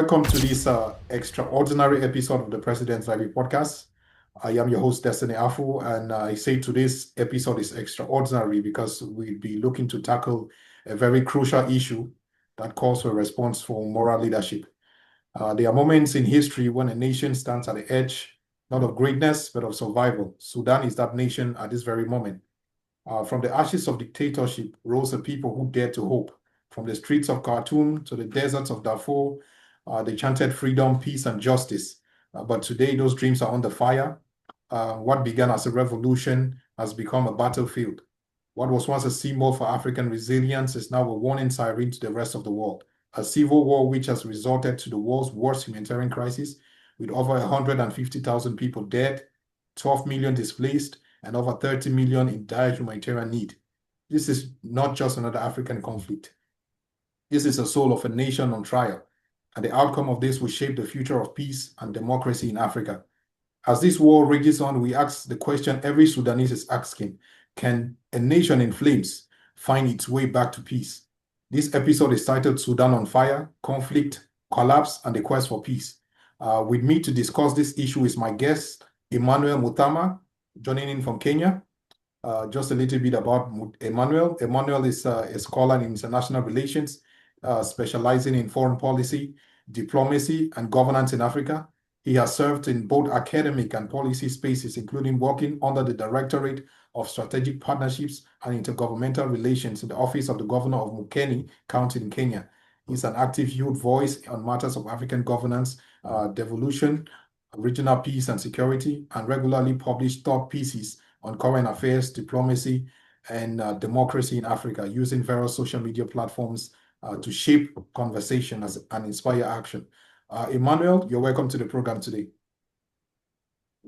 Welcome to this extraordinary episode of the President's Library Podcast. I am your host, Destiny Afu, and I say today's episode is extraordinary because we'll be looking to tackle a very crucial issue that calls for a response for moral leadership. There are moments in history when a nation stands at the edge, not of greatness, but of survival. Sudan is that nation at this very moment. From the ashes of dictatorship rose a people who dared to hope. From the streets of Khartoum to the deserts of Darfur, they chanted freedom, peace, and justice. But today, those dreams are under fire. What began as a revolution has become a battlefield. What was once a symbol for African resilience is now a warning siren to the rest of the world. A civil war which has resulted to the world's worst humanitarian crisis, with over 150,000 people dead, 12 million displaced, and over 30 million in dire humanitarian need. This is not just another African conflict. This is the soul of a nation on trial, and the outcome of this will shape the future of peace and democracy in Africa. As this war rages on, we ask the question every Sudanese is asking: can a nation in flames find its way back to peace? This episode is titled Sudan on Fire, Conflict, Collapse, and the Quest for Peace. With me to discuss this issue is my guest, Emmanuel Mutama, joining in from Kenya. Just a little bit about Emmanuel. Emmanuel is a scholar in international relations, specializing in foreign policy, diplomacy, and governance in Africa. He has served in both academic and policy spaces, including working under the Directorate of Strategic Partnerships and Intergovernmental Relations in the Office of the Governor of Mukeni County in Kenya. He's an active youth voice on matters of African governance, devolution, regional peace and security, and regularly published thought pieces on current affairs, diplomacy, and democracy in Africa, using various social media platforms to shape conversation and inspire action. Emmanuel, you're welcome to the program today.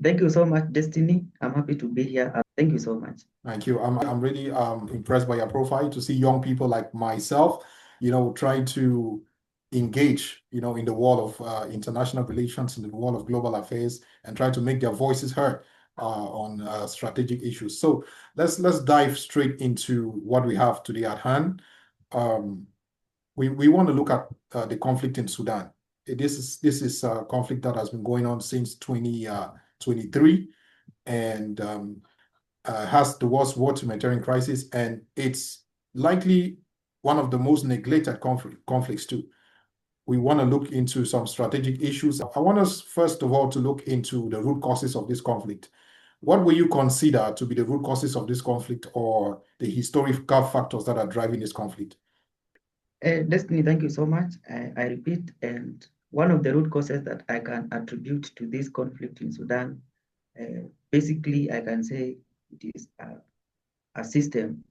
Thank you so much, Destiny. I'm happy to be here. Thank you so much. Thank you. I'm really impressed by your profile, to see young people like myself, trying to engage, in the world of international relations, in the world of global affairs, and try to make their voices heard on strategic issues. So let's dive straight into what we have today at hand. We want to look at the conflict in Sudan. This is a conflict that has been going on since 2023, and has the worst humanitarian crisis, and it's likely one of the most neglected conflicts too. We want to look into some strategic issues. I want us, first of all, to look into the root causes of this conflict. What will you consider to be the root causes of this conflict, or the historical factors that are driving this conflict? Destiny, thank you so much. I repeat, and one of the root causes that I can attribute to this conflict in Sudan, basically, I can say it is a system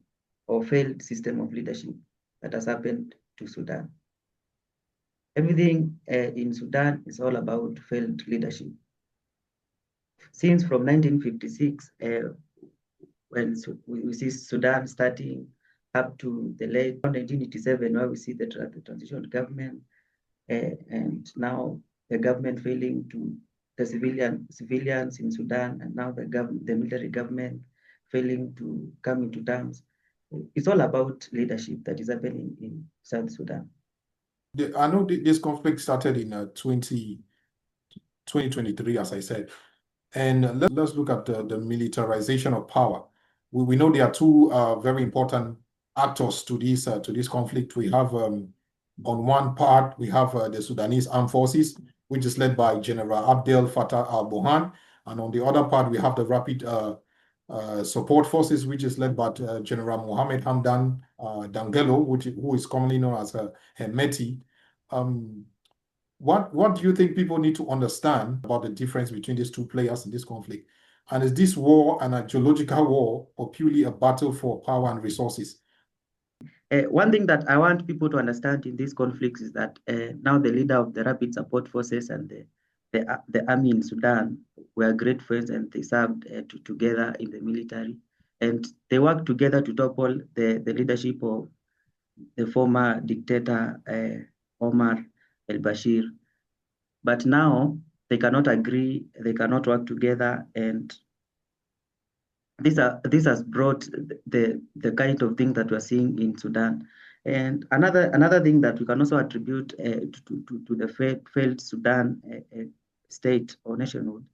or failed system of leadership that has happened to Sudan. Everything in Sudan is all about failed leadership. Since from 1956, when we see Sudan starting up to the late 1987, where we see the transition government, and now the government failing to the civilians in Sudan, and now the military government failing to come into terms. It's all about leadership that is happening in South Sudan. I know this conflict started in 2023, as I said. And let's look at the militarization of power. We know there are two very important actors to this conflict. We have, on one part, we have the Sudanese Armed Forces, which is led by General Abdel Fattah al-Burhan. And on the other part, we have the Rapid Support Forces, which is led by General Mohammed Hamdan Dangelo, who is commonly known as Hemeti. What do you think people need to understand about the difference between these two players in this conflict? And is this war an ideological war, or purely a battle for power and resources? One thing that I want people to understand in this conflict is that now the leader of the Rapid Support Forces and the army in Sudan were great friends, and they served together in the military, and they worked together to topple the leadership of the former dictator Omar al-Bashir. But now they cannot agree, they cannot work together, and this has brought the kind of thing that we're seeing in Sudan. And another thing that we can also attribute to the failed Sudan state or nationhood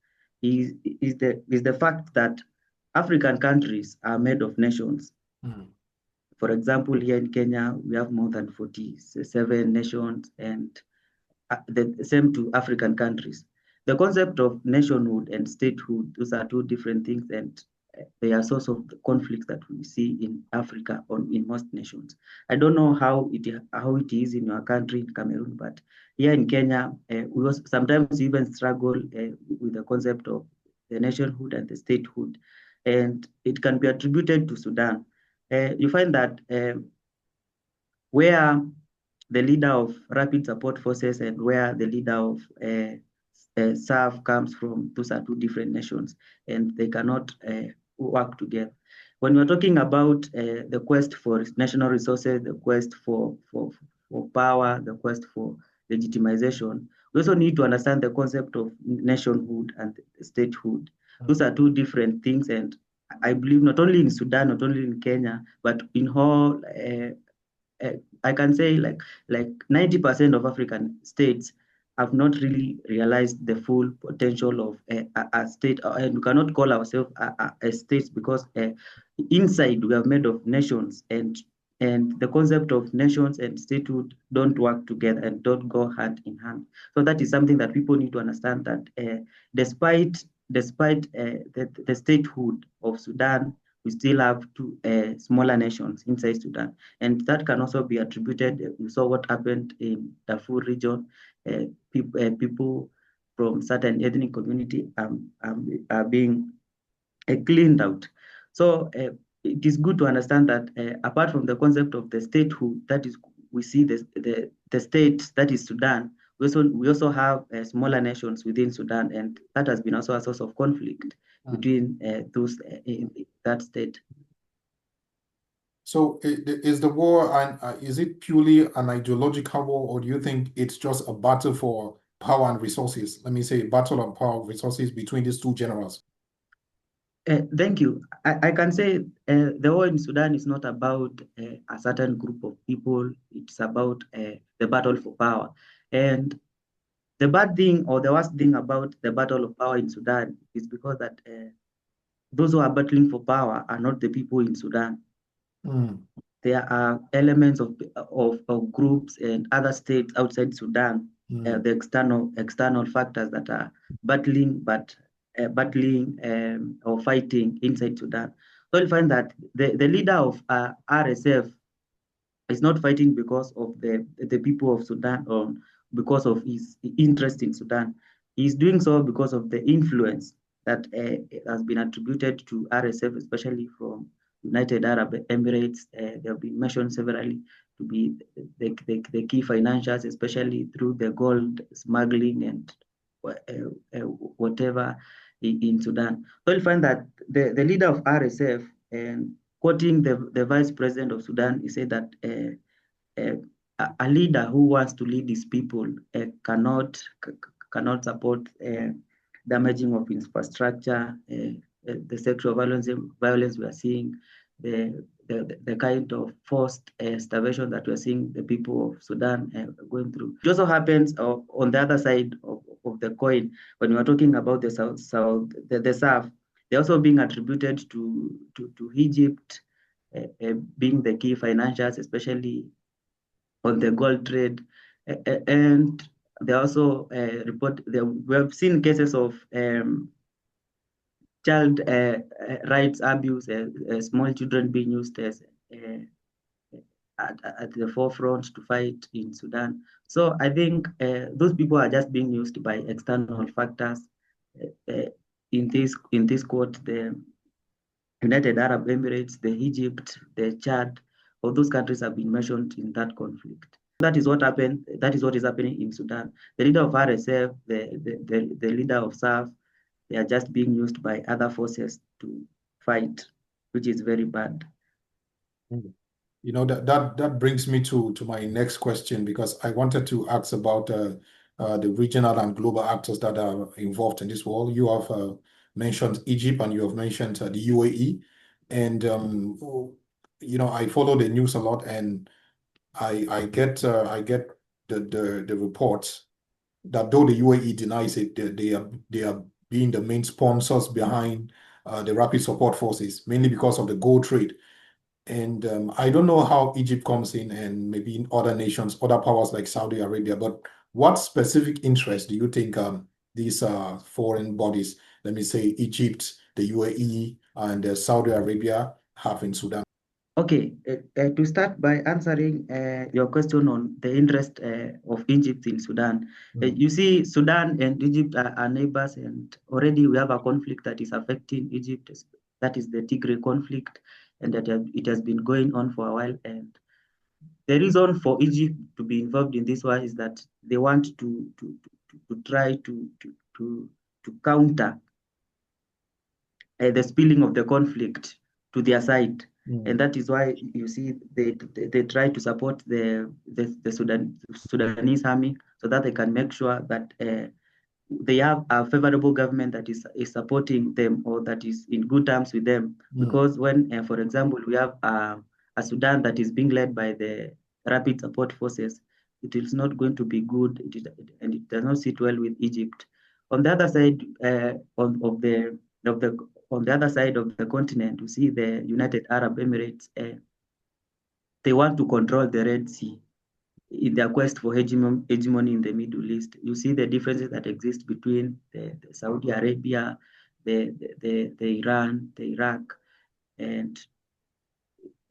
is the fact that African countries are made of nations. Mm. For example, here in Kenya, we have more than 47 nations, and the same to African countries. The concept of nationhood and statehood, those are two different things, and they are source of the conflicts that we see in Africa or in most nations. I don't know how it is in your country, in Cameroon, but here in Kenya, we also sometimes even struggle with the concept of the nationhood and the statehood, and it can be attributed to Sudan. You find that where the leader of Rapid Support Forces and where the leader of SAF comes from, those are two different nations, and they cannot work together. When we're talking about the quest for national resources, the quest for power, the quest for legitimization, we also need to understand the concept of nationhood and statehood. Those are two different things, and I believe not only in Sudan, not only in Kenya, but in all I can say like 90% of African states have not really realized the full potential of a state, and we cannot call ourselves a state because inside we are made of nations, and the concept of nations and statehood don't work together and don't go hand in hand. So that is something that people need to understand, that despite the statehood of Sudan, we still have two smaller nations inside Sudan. And that can also be attributed. We saw what happened in Darfur region. People from certain ethnic community are being cleaned out. So it is good to understand that apart from the concept of the statehood, that is, we see the state that is Sudan. We also have smaller nations within Sudan, and that has been also a source of conflict between those in that state. So is the war, and is it purely an ideological war, or do you think it's just a battle for power and resources? Let me say battle on power and resources between these two generals. Thank you. I can say the war in Sudan is not about a certain group of people. It's about the battle for power. And the bad thing or the worst thing about the battle of power in Sudan is because that those who are battling for power are not the people in Sudan. Mm. There are elements of groups and other states outside Sudan, the external factors that are battling or fighting inside Sudan. So you'll find that the leader of RSF is not fighting because of the people of Sudan or because of his interest in Sudan. He's doing so because of the influence that has been attributed to RSF, especially from United Arab Emirates. They have been mentioned severally to be the key financiers, especially through the gold smuggling and whatever in Sudan. So you'll find that the leader of RSF, and quoting the vice president of Sudan, he said that a leader who wants to lead his people cannot support damaging of infrastructure, the sexual violence we are seeing, the kind of forced starvation that we're seeing the people of Sudan going through. It also happens on the other side of the coin when we're talking about the South. They're also being attributed to Egypt being the key financiers, especially on the gold trade, and they also we have seen cases of child rights abuse, small children being used as at the forefront to fight in Sudan. So I think those people are just being used by external factors. In this quote, the United Arab Emirates, the Egypt, the Chad, all those countries have been mentioned in that conflict. That is what happened. That is what is happening in Sudan. The leader of RSF, the leader of SAF, they are just being used by other forces to fight, which is very bad. You know, that brings me to my next question, because I wanted to ask about the regional and global actors that are involved in this war. You have mentioned Egypt and you have mentioned the UAE, and you know, I follow the news a lot, and I get the reports that though the UAE denies it, they are being the main sponsors behind the rapid support forces, mainly because of the gold trade. And I don't know how Egypt comes in and maybe in other nations, other powers like Saudi Arabia, but what specific interest do you think these foreign bodies, let me say Egypt, the UAE, and Saudi Arabia have in Sudan? Okay, to start by answering your question on the interest of Egypt in Sudan, Mm, you see, Sudan and Egypt are neighbors, and already we have a conflict that is affecting Egypt. That is the Tigray conflict, and that it has been going on for a while. And the reason for Egypt to be involved in this war is that they want to try to counter the spilling of the conflict to their side. And mm, that is why you see they try to support the Sudanese army so that they can make sure that they have a favorable government that is supporting them or that is in good terms with them. mm, Because when, for example, we have a Sudan that is being led by the rapid support forces, it is not going to be good, and it does not sit well with Egypt. On the other side of the on the other side of the continent, we see the United Arab Emirates. They want to control the Red Sea in their quest for hegemony in the Middle East. You see the differences that exist between the Saudi Arabia, the Iran, the Iraq, and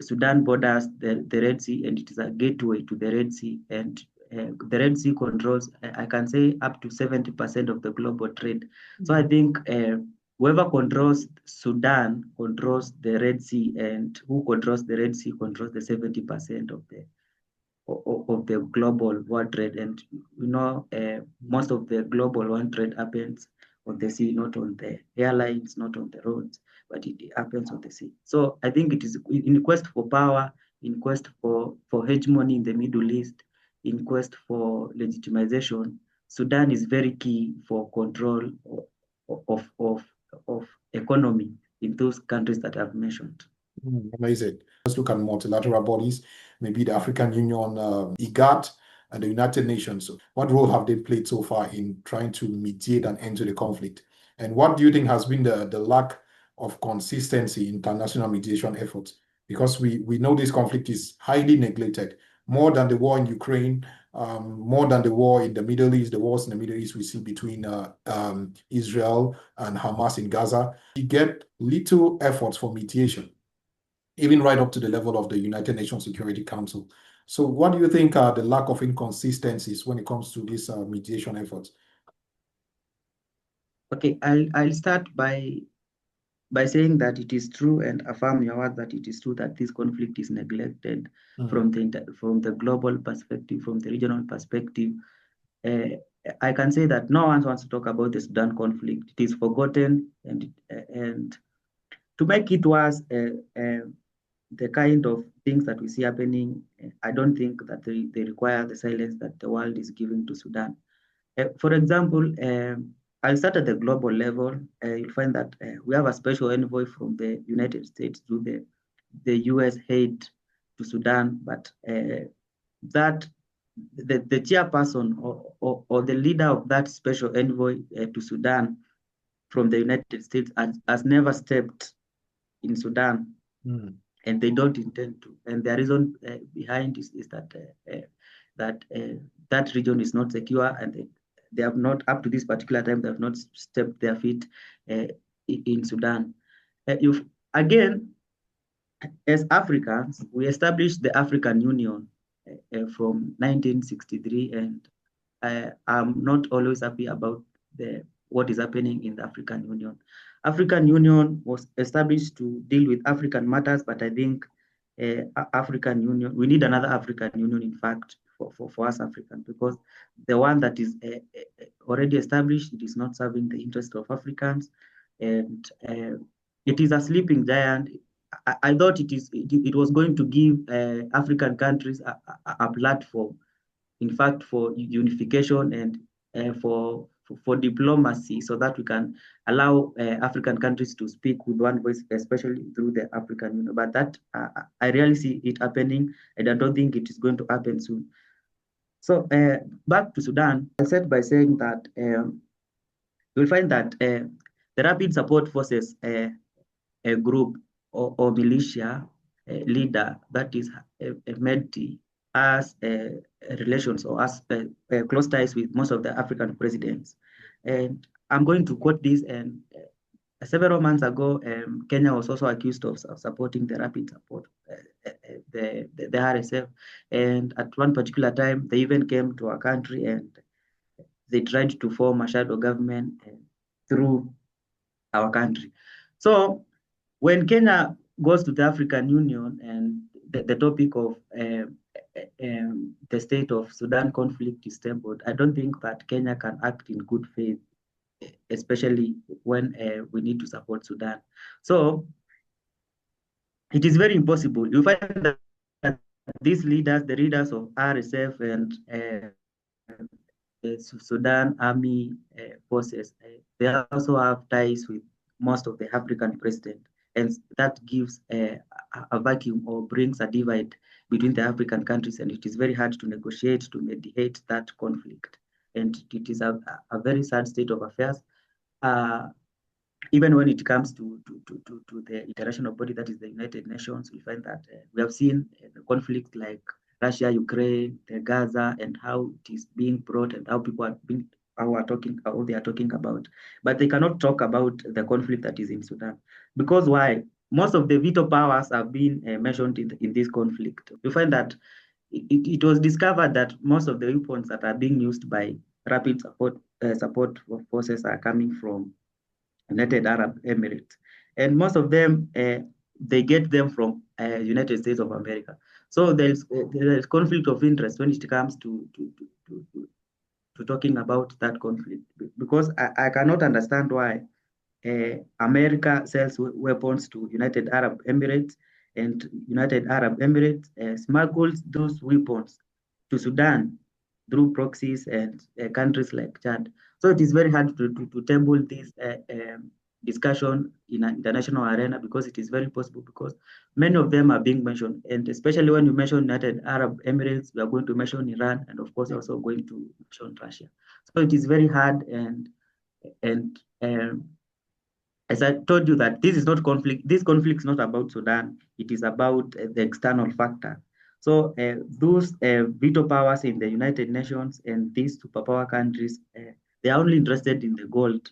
Sudan borders the Red Sea, and it is a gateway to the Red Sea. And the Red Sea controls, I can say, up to 70% of the global trade. So I think whoever controls Sudan controls the Red Sea, and who controls the Red Sea controls the 70% of the global world trade. And most of the global world trade happens on the sea, not on the airlines, not on the roads, but it happens on the sea. So I think it is in quest for power, in quest for hegemony in the Middle East, in quest for legitimization. Sudan is very key for control of economy in those countries that I've mentioned. Amazing. Let's look at multilateral bodies, maybe the African Union, IGAD, and the United Nations. So what role have they played so far in trying to mediate and end to the conflict? And what do you think has been the lack of consistency in international mediation efforts? Because we know this conflict is highly neglected, more than the war in Ukraine, more than the war in the Middle East, the wars in the Middle East we see between Israel and Hamas in Gaza. You get little efforts for mediation, even right up to the level of the United Nations Security Council. So what do you think are the lack of inconsistencies when it comes to these mediation efforts? Okay, I'll start by saying that it is true and affirm your word that it is true that this conflict is neglected Mm, from the global perspective, from the regional perspective. Uh, I can say that no one wants to talk about the Sudan conflict. It is forgotten, and to make it worse, the kind of things that we see happening, I don't think that they require the silence that the world is giving to Sudan. For example, I'll start at the global level. You'll find that we have a special envoy from the United States to the US aid to Sudan, but that the chairperson or the leader of that special envoy to Sudan from the United States has never stepped in Sudan, mm, and they don't intend to. And the reason behind is that that region is not secure, and they have not, up to this particular time, they have not stepped their feet in Sudan. If again, as Africans, we established the African Union from 1963, and I'm not always happy about what is happening in the African Union. African Union was established to deal with African matters, but I think African Union, we need another African Union, in fact, for us Africans, because the one that is already established, it is not serving the interest of Africans, and it is a sleeping giant. I thought it was going to give African countries a platform, in fact, for unification and for diplomacy, so that we can allow African countries to speak with one voice, especially through the African Union. But that I really see it happening, and I don't think it is going to happen soon. So back to Sudan, I said by saying that you'll find that the Rapid Support Forces a group or militia leader, that is a MEDT, has relations or has close ties with most of the African presidents. And I'm going to quote this. And several months ago, Kenya was also accused of supporting the Rapid Support, the RSF. And at one particular time, they even came to our country and they tried to form a shadow government through our country. So when Kenya goes to the African Union and the topic of the state of Sudan conflict is tabled, I don't think that Kenya can act in good faith, especially when we need to support Sudan. So it is very impossible. You find that these leaders, the leaders of RSF and the Sudan army forces, they also have ties with most of the African presidents, and that gives a vacuum or brings a divide between the African countries, and it is very hard to negotiate, to mediate that conflict. And it is a very sad state of affairs. Even when it comes to the international body, that is the United Nations, we find that we have seen the conflict like Russia, Ukraine, the Gaza, and how it is being brought and how people are being, how they are talking about. But they cannot talk about the conflict that is in Sudan. Because why? Most of the veto powers have been mentioned in this conflict. You find that it was discovered that most of the weapons that are being used by rapid support forces are coming from United Arab Emirates, and most of them they get them from United States of America. So there's conflict of interest when it comes to talking about that conflict, because I cannot understand why America sells weapons to United Arab Emirates, and United Arab Emirates smuggles those weapons to Sudan through proxies and countries like Chad. So it is very hard to table this discussion in an international arena, because it is very possible, because many of them are being mentioned. And especially when you mention United Arab Emirates, we are going to mention Iran, and of course, you're also going to mention Russia. So it is very hard, and as I told you that this is not conflict, this conflict is not about Sudan, it is about the external factor. So those veto powers in the United Nations and these superpower countries, they are only interested in the gold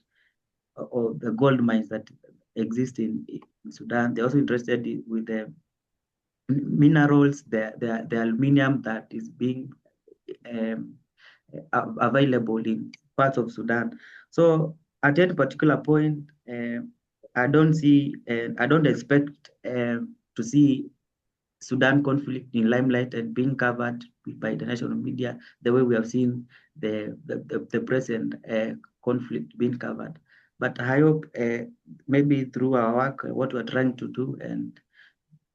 or the gold mines that exist in Sudan. They're also interested with the minerals, the aluminium that is being available in parts of Sudan. So at any particular point, I don't see, I don't expect to see Sudan conflict in limelight and being covered by international media the way we have seen the present conflict being covered. But I hope maybe through our work, what we're trying to do, and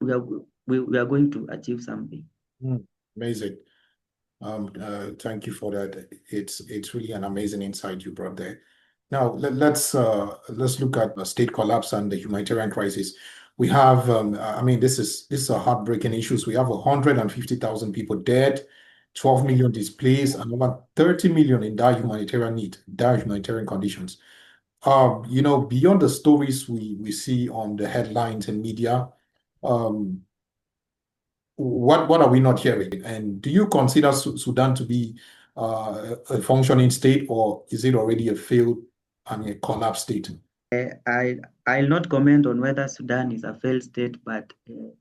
we are going to achieve something. Amazing. Thank you for that. It's really an amazing insight you brought there. Now let's look at the state collapse and the humanitarian crisis. We have, I mean, this is a heartbreaking issues. We have 150,000 people dead, 12 million displaced, and over 30 million in dire humanitarian need, dire humanitarian conditions. You know, beyond the stories we see on the headlines and media, what are we not hearing? And do you consider Sudan to be a functioning state, or is it already a failed and a collapsed state? I'll not comment on whether Sudan is a failed state, but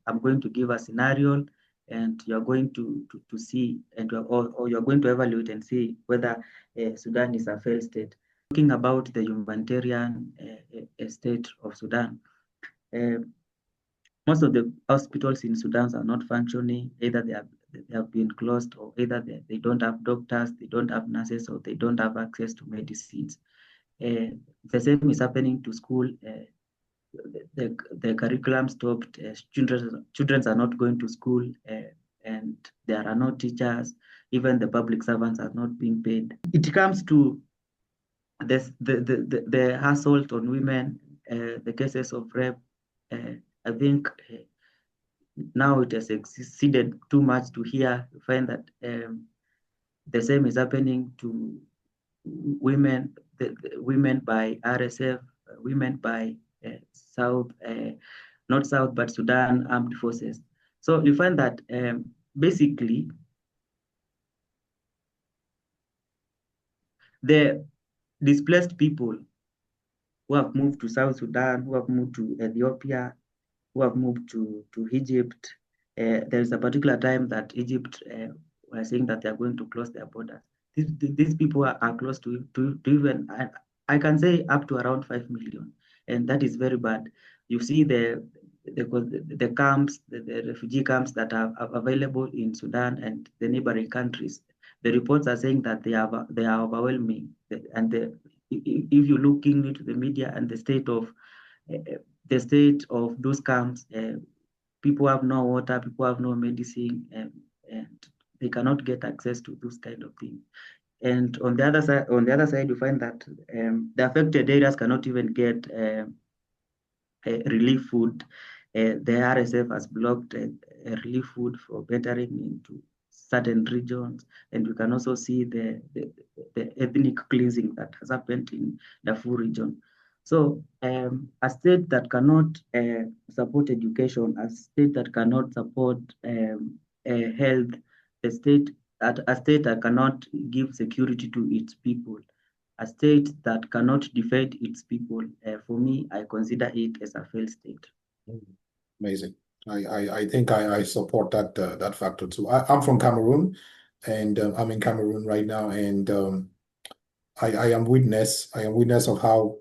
I'm going to give a scenario, and you're going to see, and or you're going to evaluate and see whether Sudan is a failed state. Talking about the humanitarian state of Sudan, most of the hospitals in Sudan are not functioning. Either they have been closed, or either they don't have doctors, they don't have nurses, or they don't have access to medicines. The same is happening to school. The curriculum stopped. Children are not going to school, and there are no teachers. Even the public servants are not being paid. It comes to the assault on women, the cases of rape, I think now it has exceeded too much to hear. You find that the same is happening to women, the women by RSF, women by not South, but Sudan armed forces. So you find that basically the displaced people who have moved to South Sudan, who have moved to Ethiopia, who have moved to Egypt. There is a particular time that Egypt were saying that they are going to close their borders. These people are close to even, I can say up to around 5 million. And that is very bad. You see the camps, the refugee camps that are available in Sudan and the neighboring countries. The reports are saying that they are overwhelming. And if you look into the media and the state of those camps, people have no water, people have no medicine, and they cannot get access to those kind of things. And on the other side, you find that the affected areas cannot even get relief food. The RSF has blocked relief food for entering into certain regions, and we can also see the ethnic cleansing that has happened in the Darfur region. So a state that cannot support education, a state that cannot support health, a state that cannot give security to its people, a state that cannot defend its people, for me, I consider it as a failed state. Amazing. I think I support that factor too. I'm from Cameroon, and I'm in Cameroon right now, and I am witness of how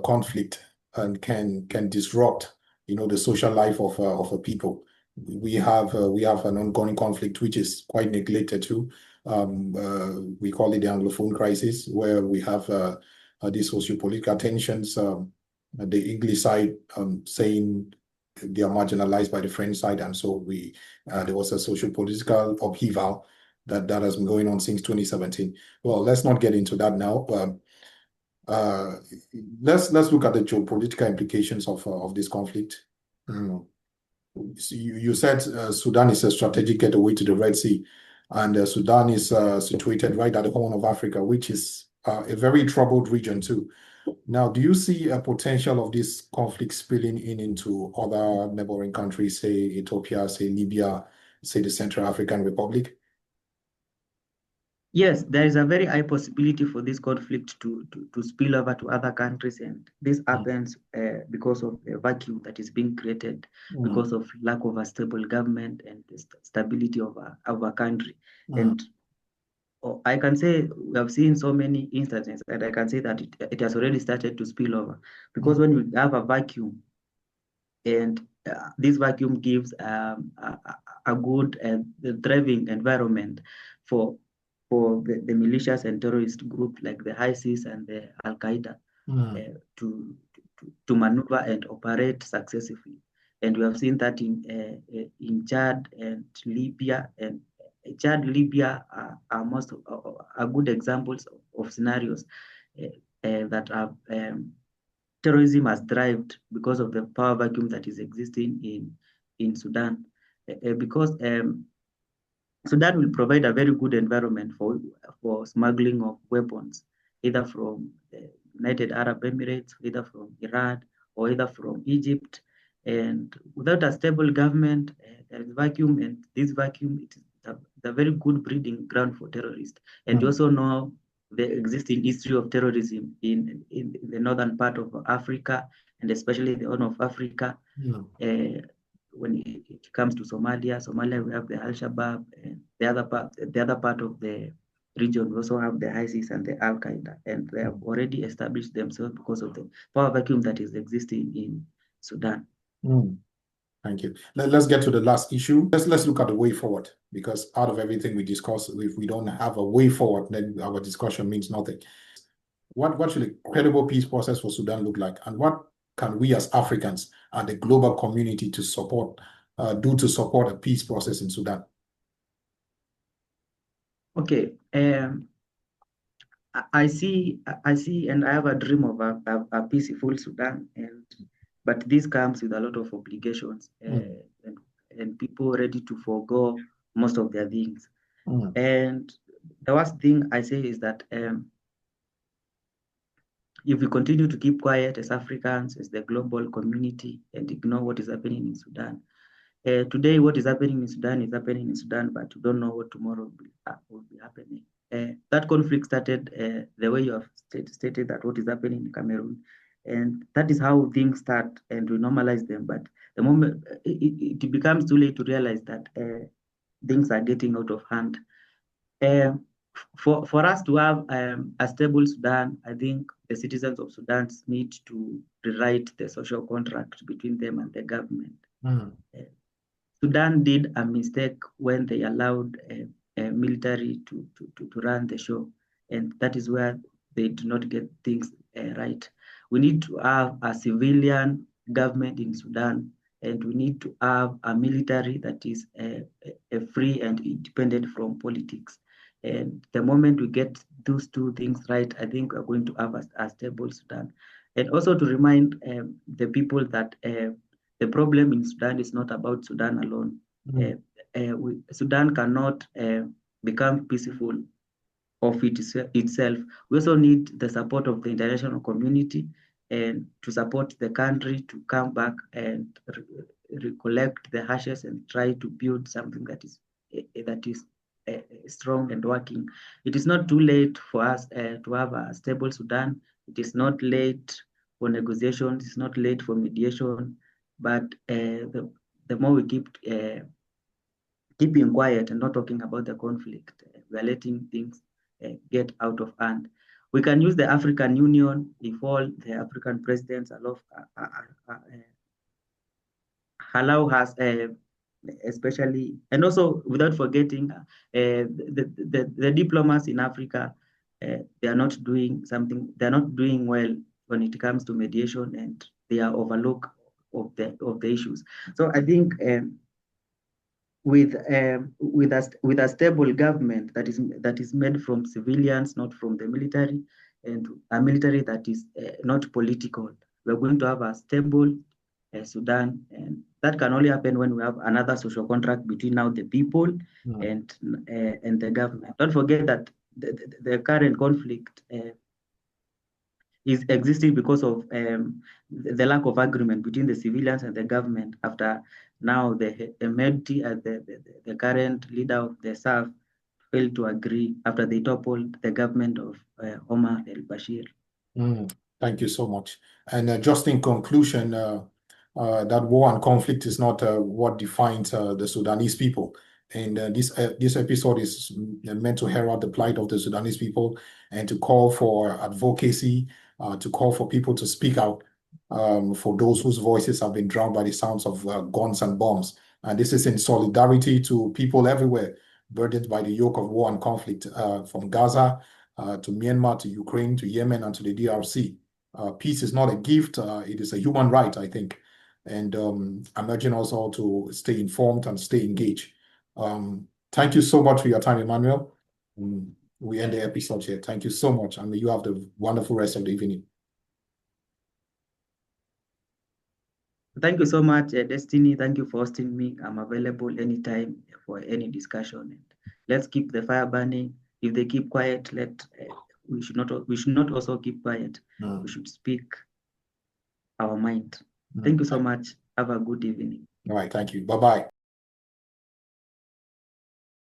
conflict and can disrupt, the social life of a people. We have an ongoing conflict which is quite neglected too. We call it the Anglophone crisis, where we have these sociopolitical tensions. The English side saying they are marginalized by the French side, and so there was a social-political upheaval that has been going on since 2017. Well, let's not get into that now. Let's look at the geopolitical implications of this conflict. So you said Sudan is a strategic getaway to the Red Sea, and Sudan is situated right at the Horn of Africa, which is a very troubled region too. Now, do you see a potential of this conflict spilling into other neighboring countries, say Ethiopia, say Libya, say the Central African Republic? Yes, there is a very high possibility for this conflict to spill over to other countries, and this happens because of the vacuum that is being created because of lack of a stable government and the stability of a country. And I can say we have seen so many instances, and I can say that it has already started to spill over, because when we have a vacuum, and this vacuum gives a good and thriving environment for the militias and terrorist group like the ISIS and the Al Qaeda to maneuver and operate successfully. And we have seen that in Chad and Libya, and Chad, Libya are good examples of scenarios that are terrorism has thrived because of the power vacuum that is existing in Sudan. Because Sudan will provide a very good environment for smuggling of weapons, either from the United Arab Emirates, either from Iran, or either from Egypt. And without a stable government, there is vacuum, and this vacuum is a very good breeding ground for terrorists. And you also know the existing history of terrorism in the northern part of Africa, and especially the Horn of Africa. When it comes to Somalia, we have the Al-Shabaab, and the other part of the region, we also have the ISIS and the Al Qaeda, and they have already established themselves because of the power vacuum that is existing in Sudan. Thank you. Let's get to the last issue. Let's look at the way forward, because out of everything we discuss, if we don't have a way forward, then our discussion means nothing. What should a credible peace process for Sudan look like, and what can we as Africans and the global community do to support a peace process in Sudan? Okay. I see, and I have a dream of a peaceful Sudan, but this comes with a lot of obligations, and people ready to forego most of their things. And the worst thing I say is that if we continue to keep quiet as Africans, as the global community, and ignore what is happening in Sudan, today, what is happening in Sudan is happening in Sudan, but we don't know what tomorrow will be happening. That conflict started the way you have stated that what is happening in Cameroon, and that is how things start, and we normalize them. But the moment it becomes too late to realize that things are getting out of hand. For us to have a stable Sudan, I think the citizens of Sudan need to rewrite the social contract between them and the government. Sudan did a mistake when they allowed military to run the show, and that is where they do not get things right. We need to have a civilian government in Sudan, and we need to have a military that is free and independent from politics. And the moment we get those two things right, I think we're going to have a stable Sudan. And also to remind the people that the problem in Sudan is not about Sudan alone. Sudan cannot become peaceful of itself. We also need the support of the international community and to support the country to come back and recollect the ashes and try to build something that is strong and working. It is not too late for us to have a stable Sudan. It is not late for negotiations. It's not late for mediation. But the more we keep keeping quiet and not talking about the conflict, we are letting things get out of hand. We can use the African Union if all the African presidents allow us, especially, and also without forgetting the diplomats in Africa, they are not doing something, they are not doing well when it comes to mediation, and they are overlooked of the issues. So I think with a stable government that is made from civilians, not from the military, and a military that is not political, we're going to have a stable Sudan, and that can only happen when we have another social contract between now the people and the government. Don't forget that the current conflict is existing because of the lack of agreement between the civilians and the government after now the Hemedti, the current leader of the South, failed to agree after they toppled the government of Omar el-Bashir. Thank you so much. And just in conclusion, that war and conflict is not what defines the Sudanese people. And this episode is meant to herald the plight of the Sudanese people and to call for advocacy, to call for people to speak out for those whose voices have been drowned by the sounds of guns and bombs. And this is in solidarity to people everywhere burdened by the yoke of war and conflict, from Gaza to Myanmar, to Ukraine, to Yemen, and to the DRC. Peace is not a gift, it is a human right, I think. And I'm urging us all to stay informed and stay engaged. Thank you so much for your time, Emmanuel. We end the episode here. Thank you so much, and may you have the wonderful rest of the evening. Thank you so much, Destiny. Thank you for hosting me. I'm available anytime for any discussion. Let's keep the fire burning. If they keep quiet, we should not also keep quiet. We should speak our mind. Thank you so much. Have a good evening. All right. Thank you. Bye-bye.